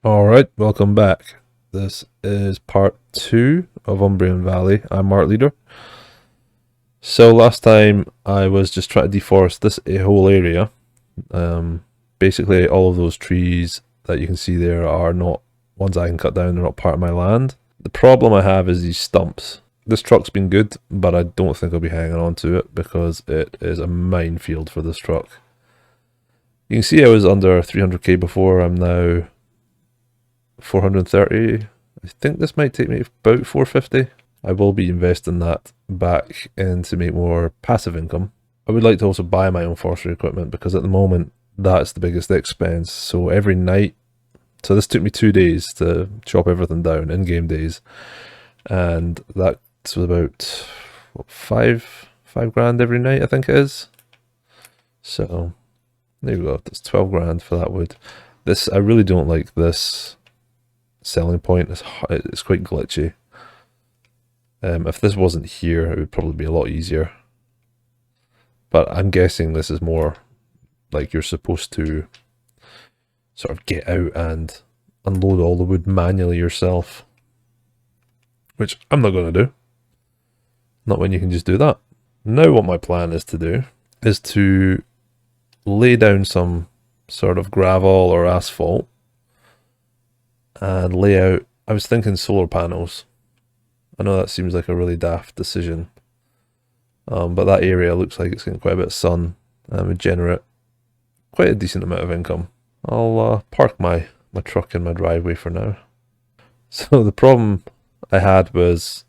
Alright, welcome back. This is part 2 of Umbreon Valley. I'm Art Leader. So last time I was just trying to deforest this whole area. Basically all of those trees that you can see there are not ones I can cut down, they're not part of my land. The problem I have is these stumps. This truck's been good, but I don't think I'll be hanging on to it because it is a minefield for this truck. You can see I was under 300k before, I'm now 430. I think this might take me about 450. I will be investing that back in to make more passive income. I would like to also buy my own forestry equipment because at the moment that's the biggest expense. So every night, so this took me 2 days to chop everything down in game days, and that's about what, five grand every night, I think it is. So there we go, that's 12 grand for that wood. This, I really don't like this selling point. It's quite glitchy. If this wasn't here, it would probably be a lot easier. But I'm guessing this is more like you're supposed to sort of get out and unload all the wood manually yourself, which I'm not going to do. Not when you can just do that. Now what my plan is to do is to lay down some sort of gravel or asphalt and lay out, I was thinking solar panels. I know that seems like a really daft decision, but that area looks like it's getting quite a bit of sun and would generate quite a decent amount of income. I'll park my truck in my driveway for now. So the problem I had was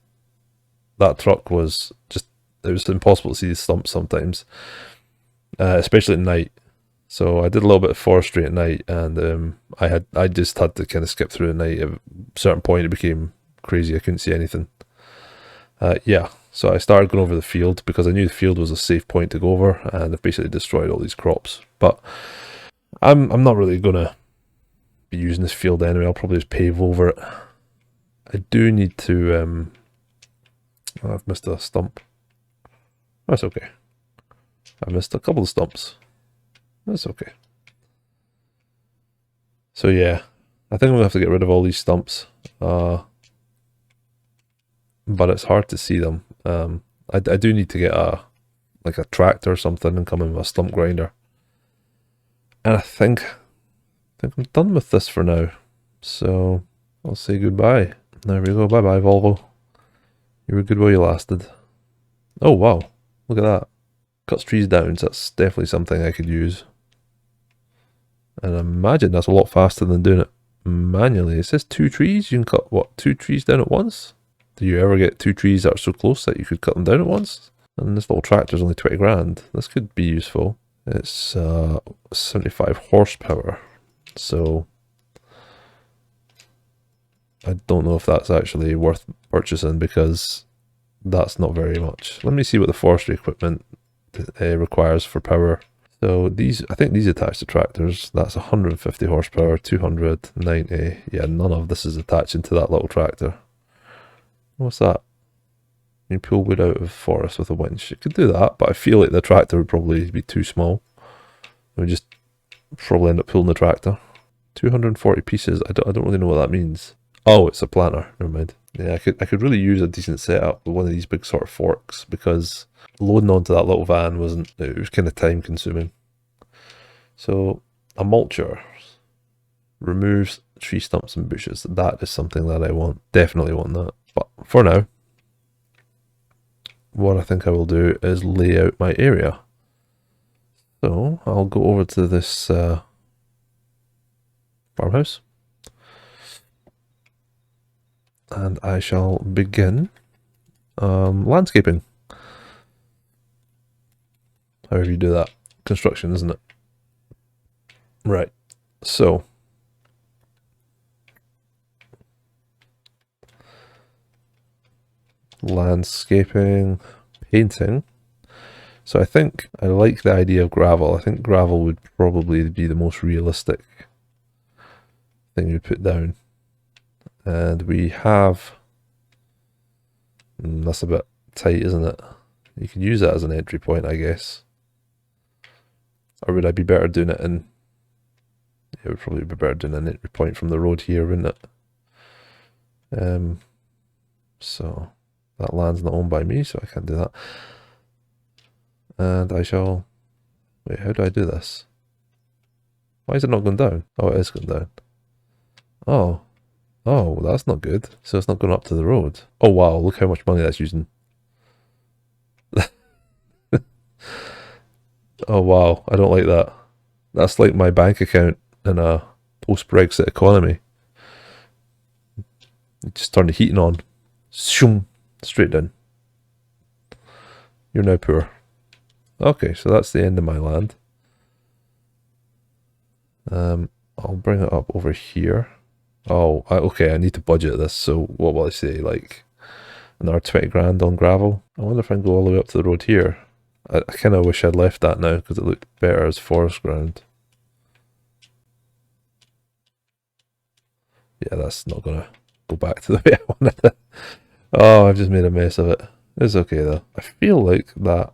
that truck was just, it was impossible to see the stumps sometimes, especially at night. So I did a little bit of forestry at night, and I just had to kind of skip through the night. At a certain point, it became crazy. I couldn't see anything. Yeah, so I started going over the field because I knew the field was a safe point to go over, and I've basically destroyed all these crops. But I'm not really gonna be using this field anyway. I'll probably just pave over it. I do need to. Oh, I've missed a stump. That's okay. I missed a couple of stumps. That's okay. So yeah, I think I'm gonna have to get rid of all these stumps. But it's hard to see them. I do need to get a tractor or something and come in with a stump grinder. And I think I'm done with this for now. So I'll say goodbye. There we go. Bye bye, Volvo. You were good while you lasted. Oh wow, look at that. Cuts trees down, so that's definitely something I could use. And I imagine that's a lot faster than doing it manually. It says 2 trees. You can cut, what, 2 trees down at once? Do you ever get 2 trees that are so close that you could cut them down at once? And this little tractor's only 20 grand. This could be useful. It's 75 horsepower. So I don't know if that's actually worth purchasing because that's not very much. Let me see what the forestry equipment requires for power. So these, I think these attach to tractors. That's 150 horsepower, 290. Yeah, none of this is attaching to that little tractor. What's that? You pull wood out of forest with a winch. You could do that, but I feel like the tractor would probably be too small. It would just probably end up pulling the tractor. 240 pieces. I don't really know what that means. Oh, it's a planter. Never mind. Yeah, I could really use a decent setup with one of these big sort of forks because loading onto that little van it was kind of time consuming. So a mulcher removes tree stumps and bushes. That is something that I want. Definitely want that. But for now, what I think I will do is lay out my area. So I'll go over to this farmhouse. And I shall begin landscaping. However you do that. Construction, isn't it? Right. So landscaping, painting. So I think I like the idea of gravel. I think gravel would probably be the most realistic thing you put down. And we have, that's a bit tight, isn't it? You could use that as an entry point, I guess. Or would I be better doing it in It would probably be better doing an entry point from the road here, wouldn't it? So that land's not owned by me, so I can't do that. And I shall... Wait, how do I do this? Why is it not going down? Oh, it is going down. Oh. Oh, that's not good. So it's not going up to the road. Oh wow, look how much money that's using. Oh wow, I don't like that. That's like my bank account in a post-Brexit economy. You just turn the heating on. Shoom, straight down. You're now poor. Okay, so that's the end of my land. I'll bring it up over here. Oh, okay, I need to budget this, so what will I say, like another 20 grand on gravel? I wonder if I can go all the way up to the road here. I kind of wish I'd left that now, because it looked better as forest ground. Yeah, that's not going to go back to the way I wanted it. Oh, I've just made a mess of it. It's okay though. I feel like that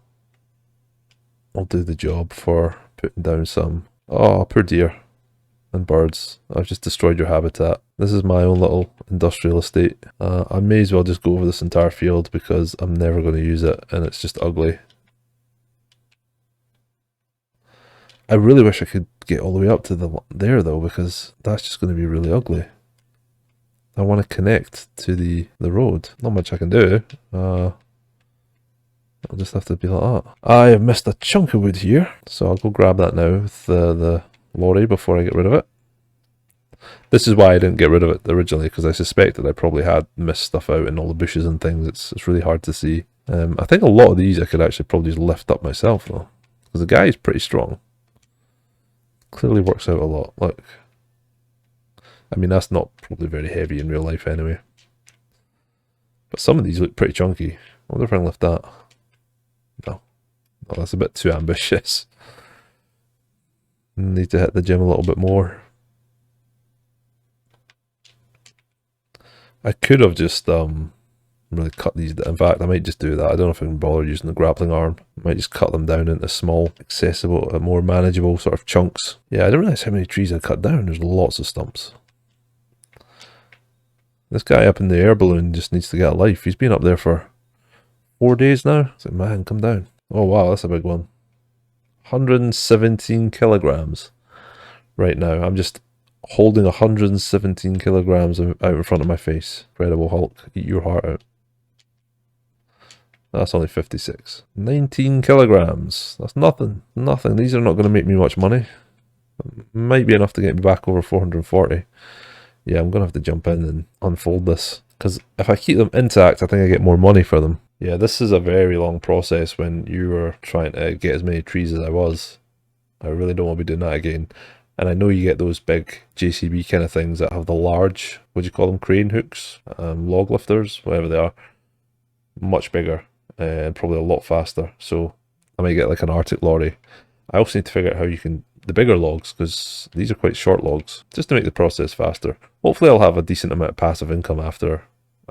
will do the job for putting down some... Oh, poor deer and birds. I've just destroyed your habitat. This is my own little industrial estate. I may as well just go over this entire field because I'm never going to use it and it's just ugly. I really wish I could get all the way up to there though, because that's just going to be really ugly. I want to connect to the road. Not much I can do. I'll just have to be like that. I have missed a chunk of wood here, so I'll go grab that now with the lorry before I get rid of it. This is why I didn't get rid of it originally, because I suspected I probably had missed stuff out in all the bushes and things. It's really hard to see. I think a lot of these I could actually probably just lift up myself though, because the guy is pretty strong. Clearly works out a lot. Look. I mean, that's not probably very heavy in real life anyway. But some of these look pretty chunky. I wonder if I can lift that. No. No, that's a bit too ambitious. Need to hit the gym a little bit more. I could have just really cut these. In fact, I might just do that. I don't know if I can bother using the grappling arm. I might just cut them down into small, accessible, more manageable sort of chunks. Yeah, I didn't realize how many trees I cut down. There's lots of stumps. This guy up in the air balloon just needs to get a life. He's been up there for 4 days now. It's like, man, come down. Oh wow, that's a big one. 117 kilograms right now. I'm just holding 117 kilograms out in front of my face. Incredible Hulk, eat your heart out. That's only 56. 19 kilograms. That's nothing. Nothing. These are not going to make me much money. Might be enough to get me back over 440. Yeah, I'm going to have to jump in and unfold this, because if I keep them intact, I think I get more money for them. Yeah, this is a very long process when you were trying to get as many trees as I was. I really don't want to be doing that again. And I know you get those big JCB kind of things that have the large, what do you call them, crane hooks, log lifters, whatever they are. Much bigger and probably a lot faster. So I might get like an Arctic lorry. I also need to figure out how you can... the bigger logs, because these are quite short logs, just to make the process faster. Hopefully I'll have a decent amount of passive income after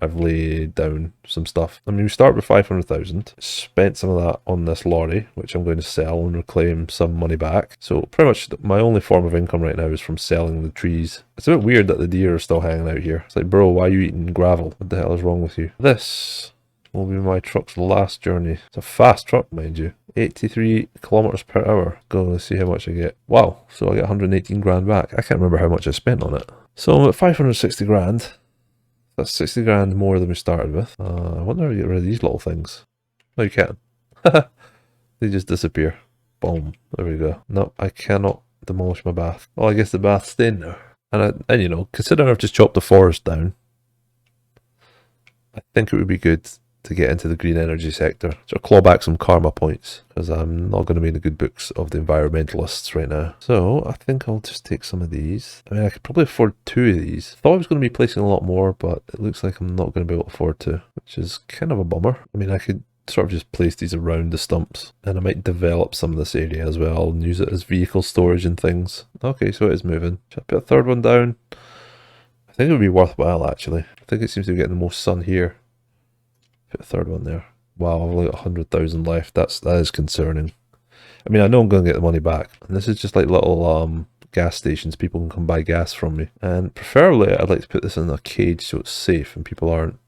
I've laid down some stuff. I mean, we start with 500,000, spent some of that on this lorry, which I'm going to sell and reclaim some money back. So pretty much my only form of income right now is from selling the trees. It's a bit weird that the deer are still hanging out here. It's like, bro, why are you eating gravel? What the hell is wrong with you? This will be my truck's last journey. It's a fast truck, mind you. 83 kilometers per hour. Go and see how much I get. Wow, so I get 118 grand back. I can't remember how much I spent on it. So I'm at 560 grand. That's 60 grand more than we started with. I wonder how to get rid of these little things. No, you can't. They just disappear. Boom. There we go. No, I cannot demolish my bath. Well, I guess the bath's staying there. And you know, considering I've just chopped the forest down, I think it would be good to get into the green energy sector. So claw back some karma points, because I'm not going to be in the good books of the environmentalists right now. So I think I'll just take some of these. I mean, I could probably afford 2 of these. Thought I was going to be placing a lot more, but it looks like I'm not going to be able to afford to, which is kind of a bummer. I mean, I could sort of just place these around the stumps, and I might develop some of this area as well and use it as vehicle storage and things. Okay, so it is moving. Should I put a third one down? I think it would be worthwhile, actually. I think it seems to be getting the most sun here. Put a third one there. Wow, I've only got 100,000 left. That is concerning. I mean, I know I'm going to get the money back. And this is just like little gas stations. People can come buy gas from me. And preferably, I'd like to put this in a cage so it's safe and people aren't,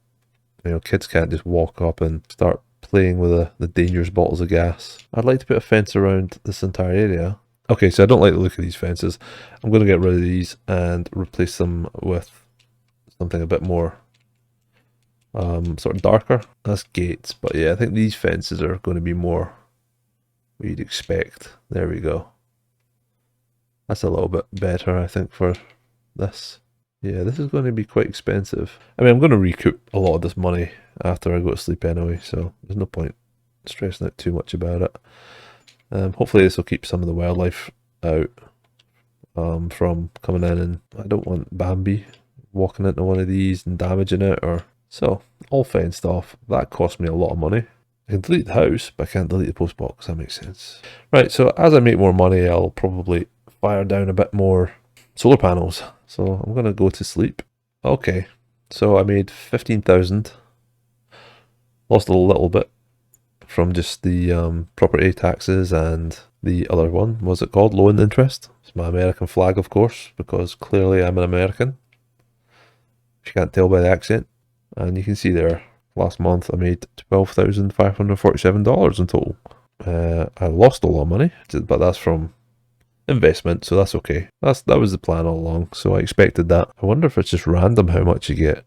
kids can't just walk up and start playing with the dangerous bottles of gas. I'd like to put a fence around this entire area. Okay, so I don't like the look of these fences. I'm going to get rid of these and replace them with something a bit more sort of darker. That's gates, but yeah, I think these fences are going to be more what you'd expect. There we go. That's a little bit better, I think, for this. Yeah, this is going to be quite expensive. I mean, I'm going to recoup a lot of this money after I go to sleep anyway, so there's no point stressing out too much about it. Hopefully this will keep some of the wildlife out from coming in, and I don't want Bambi walking into one of these and damaging it. So, all fenced off. That cost me a lot of money. I can delete the house, but I can't delete the post box. That makes sense. Right, so as I make more money, I'll probably fire down a bit more solar panels. So I'm going to go to sleep. Okay, so I made 15,000. Lost a little bit from just the property taxes and the other one. What's it called? Loan interest. It's my American flag, of course, because clearly I'm an American. If you can't tell by the accent. And you can see there, last month I made $12,547 in total. I lost a lot of money, but that's from investment, so that's okay. That was the plan all along, so I expected that. I wonder if it's just random how much you get.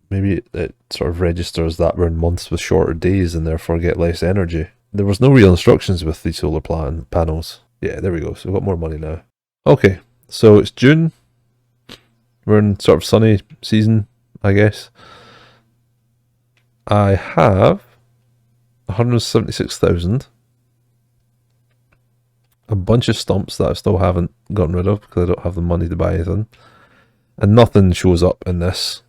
Maybe it sort of registers that we're in months with shorter days and therefore get less energy. There was no real instructions with these solar panels. Yeah, there we go. So we've got more money now. Okay, so it's June. We're in sort of sunny season, I guess. I have 176,000. A bunch of stumps that I still haven't gotten rid of because I don't have the money to buy anything. And nothing shows up in this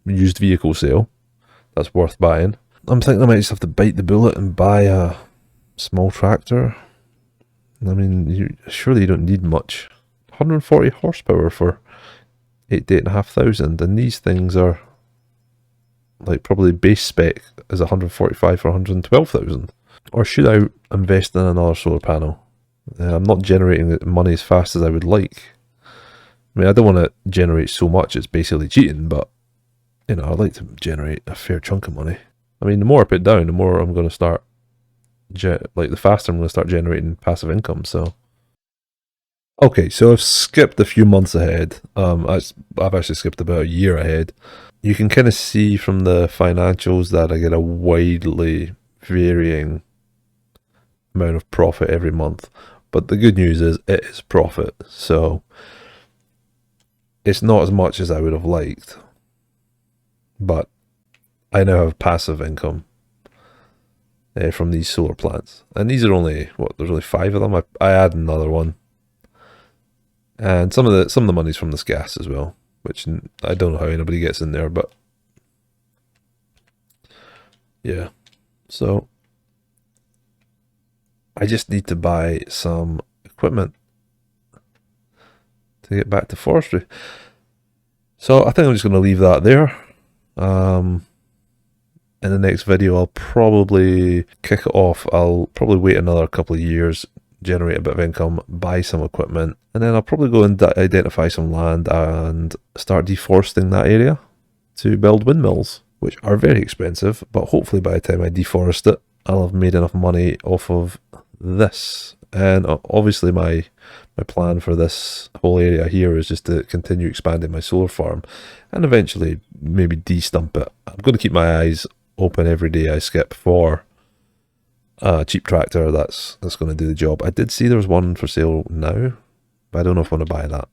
used vehicle sale that's worth buying. I'm thinking I might just have to bite the bullet and buy a small tractor. I mean, surely you don't need much. 140 horsepower for 8,500, and these things are like probably base spec is 145 for 112,000. Or should I invest in another solar panel? I'm not generating money as fast as I would like. I mean, I don't want to generate so much it's basically cheating, but I'd like to generate a fair chunk of money. I mean, the more I put down, the more I'm going to start, the faster I'm going to start generating passive income. So, okay, so I've skipped a few months ahead. I've actually skipped about a year ahead. You can kind of see from the financials that I get a widely varying amount of profit every month. But the good news is it is profit. So it's not as much as I would have liked. But I now have passive income from these solar plants. And these are only, there's only 5 of them. I add another one. And some of the money's from this gas as well, which I don't know how anybody gets in there, but yeah. So I just need to buy some equipment to get back to forestry. So I think I'm just going to leave that there. In the next video, I'll probably kick it off. I'll probably wait another couple of years, generate a bit of income, buy some equipment, and then I'll probably go and identify some land and start deforesting that area to build windmills, which are very expensive, but hopefully by the time I deforest it, I'll have made enough money off of this. And obviously my plan for this whole area here is just to continue expanding my solar farm and eventually maybe de-stump it. I'm going to keep my eyes open every day I skip for a cheap tractor that's going to do the job. I did see there was one for sale now, but I don't know if I want to buy that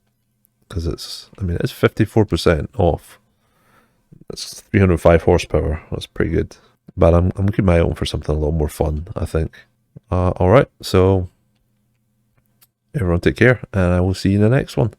because it's 54% off. It's 305 horsepower. That's pretty good. But I'm keeping my eye open for something a little more fun, I think. Alright, so everyone take care, and I will see you in the next one.